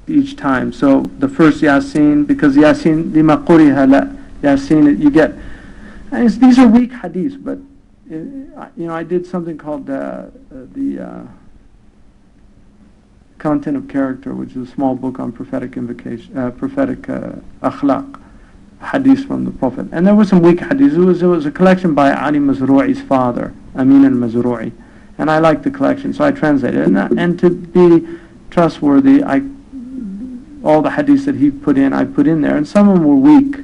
each time. So the first Yasin, because Yasin lima quriha la Yasin, you get. And these are weak hadiths, but I did something called the Content of Character, which is a small book on prophetic invocation, prophetic akhlaq, hadiths from the Prophet. And there were some weak hadiths. It was a collection by Ali Mazru'i's father, Amin al-Mazru'i. And I liked the collection, so I translated it. And to be trustworthy, all the hadiths that he put in, I put in there. And some of them were weak.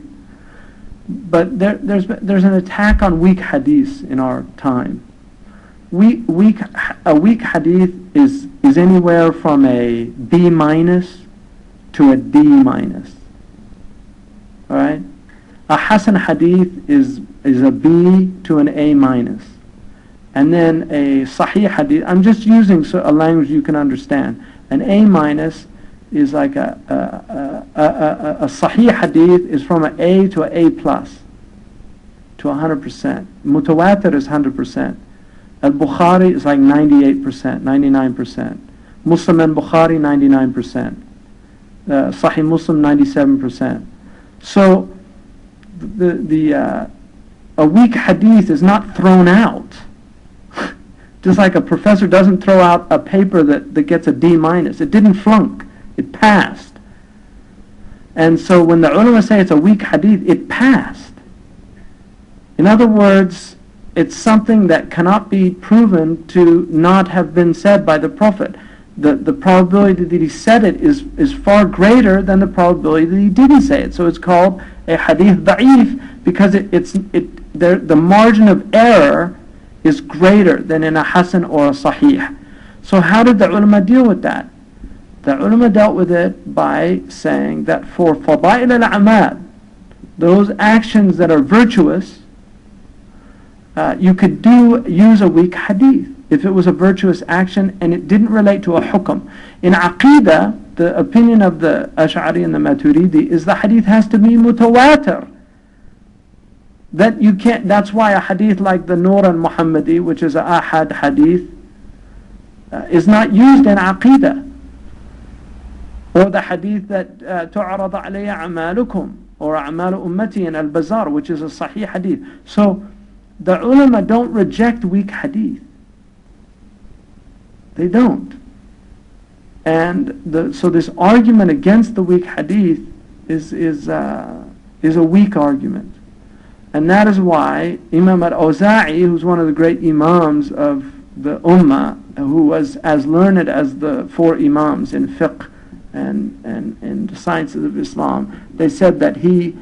But there's an attack on weak hadiths in our time. A weak hadith is anywhere from a B- to a D-. All right? A Hasan hadith is a B to an A-. And then a Sahih hadith, I'm just using a language you can understand. An A- is like a Sahih hadith is from an A to an A+ to 100%. Mutawatir is 100%. Al-Bukhari is like 98%, 99%. Muslim and Bukhari, 99%. Sahih Muslim, 97%. So a weak hadith is not thrown out. Just like a professor doesn't throw out a paper that gets a D-. It didn't flunk. It passed. And so when the ulama say it's a weak hadith, it passed. In other words, it's something that cannot be proven to not have been said by the Prophet. The probability that he said it is far greater than the probability that he didn't say it. So it's called a hadith daief because the margin of error is greater than in a hasan or a sahih. So how did the ulama deal with that? The ulama dealt with it by saying that for fada'il al-a'mal, those actions that are virtuous, you could use a weak hadith if it was a virtuous action and it didn't relate to a hukm. In Aqidah, the opinion of the Ash'ari and the Maturidi is the hadith has to be mutawatir. That you can't. That's why a hadith like the Nur al-Muhammadi, which is a ahad hadith, is not used in Aqidah. Or the hadith that tu'arad alayya a'malukum, or a'malu ummati in al-Bazar, which is a sahih hadith. So the ulama don't reject weak hadith. They don't. And so this argument against the weak hadith is a weak argument. And that is why Imam al-Awza'i, who's one of the great imams of the ummah, who was as learned as the four imams in fiqh and in the sciences of Islam, they said that he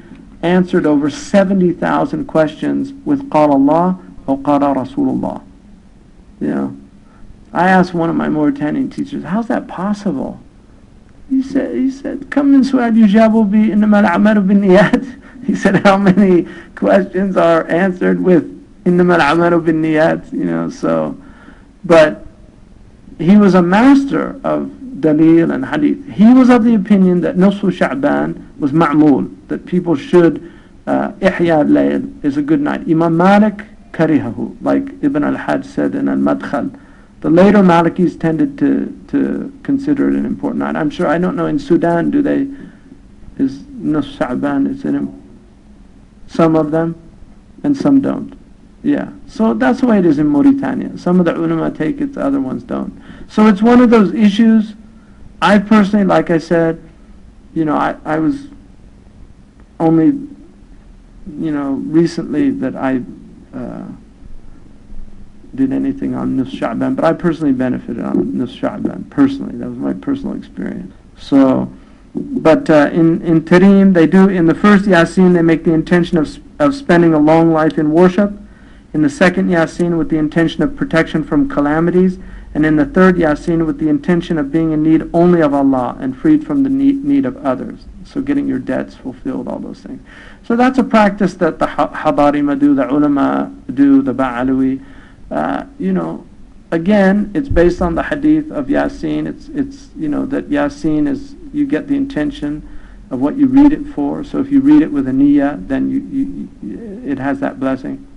answered over 70,000 questions with qala Allah or qala Rasulullah. I asked one of my Mauritanian teachers, how's that possible? He said, come in su'al yujabu bi innama al-a'malu bin niyat. He said, how many questions are answered with innama al-a'malu bin niyat? So, but he was a master of dalil and hadith. He was of the opinion that Nisfu Sha'ban was ma'mul, that people should ihya al-layl is a good night. Imam Malik karihahu, like Ibn al-Hajj said in al-Madkhal. The later Malikis tended to consider it an important night. I'm sure, I don't know, in Sudan, is Nisfu Sha'ban, is it some of them, and some don't. Yeah, so that's the way it is in Mauritania. Some of the ulama take it, the other ones don't. So it's one of those issues. I personally, like I said, I was only, recently that I did anything on Nisfu Sha'ban, but I personally benefited on Nisfu Sha'ban, personally. That was my personal experience. So, but in Tareem, they do, in the first Yasin, they make the intention of spending a long life in worship. In the second Yasin, with the intention of protection from calamities. And in the third Yasin, with the intention of being in need only of Allah and freed from the need of others. So getting your debts fulfilled, all those things. So that's a practice that the Hadarima do, the ulama do, the Ba'alawi. Again, it's based on the hadith of Yasin. It's that Yasin is, you get the intention of what you read it for. So if you read it with a niyyah, then it has that blessing.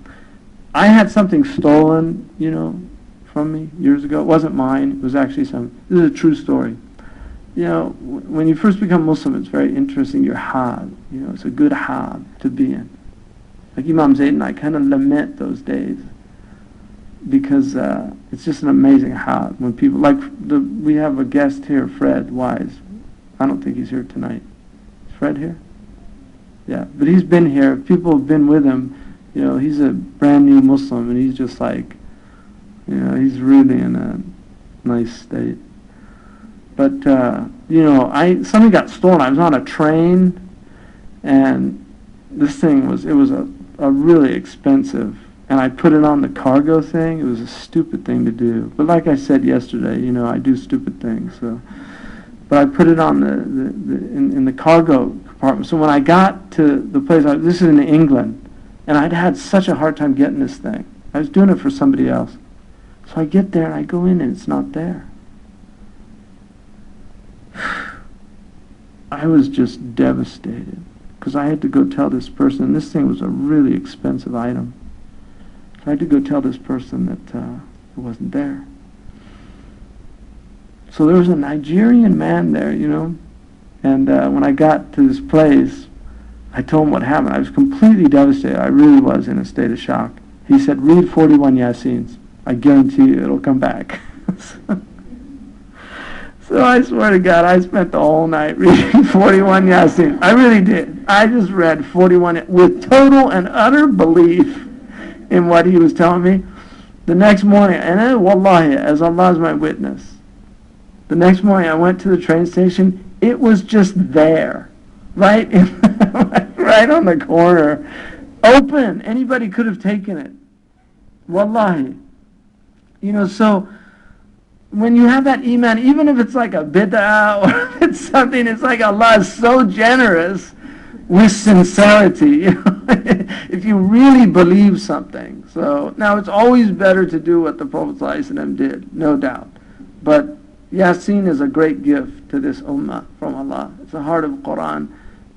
I had something stolen, from me years ago. It wasn't mine. It was actually this is a true story. you know, when you first become Muslim, it's very interesting, your hal. You know, it's a good hal to be in. Like Imam Zayd and I kind of lament those days because it's just an amazing hal. When people, like, we have a guest here, Fred Wise. I don't think he's here tonight. Is Fred here? Yeah, but he's been here. People have been with him. You know, he's a brand new Muslim, and he's just like, you know, he's really in a nice state. But, you know, something got stolen. I was on a train, and this thing was a really expensive, and I put it on the cargo thing. It was a stupid thing to do. But like I said yesterday, you know, I do stupid things. So, but I put it on in the cargo compartment. So when I got to the place, this is in England, and I'd had such a hard time getting this thing. I was doing it for somebody else. So I get there and I go in and it's not there. I was just devastated because I had to go tell this person, this thing was a really expensive item. So I had to go tell this person that it wasn't there. So there was a Nigerian man there, you know, and when I got to this place, I told him what happened. I was completely devastated. I really was in a state of shock. He said, read 41 Yaseens. I guarantee you it'll come back. So I swear to God, I spent the whole night reading 41 Yaseens. I really did. I just read 41 with total and utter belief in what he was telling me. The next morning, and wallahi, as Allah is my witness, the next morning I went to the train station. It was just there, right on the corner, open. Anybody could have taken it. Wallahi. You know, so when you have that iman, even if it's like a bid'ah or if it's something, it's like Allah is so generous with sincerity, you know, if you really believe something. So now it's always better to do what the Prophet ﷺ did, no doubt. But Yasin is a great gift to this ummah from Allah. It's the heart of Quran,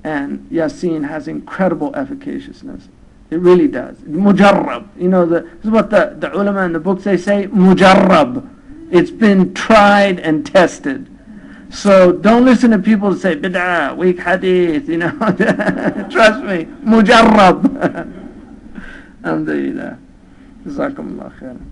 and Yasin has incredible efficaciousness. It really does. Mujarrab. You know, this is what the ulama in the books they say, mujarrab. It's been tried and tested. So don't listen to people who say, bid'ah, weak hadith, you know. Trust me, mujarrab. Alhamdulillah. Jazakumullah khairan.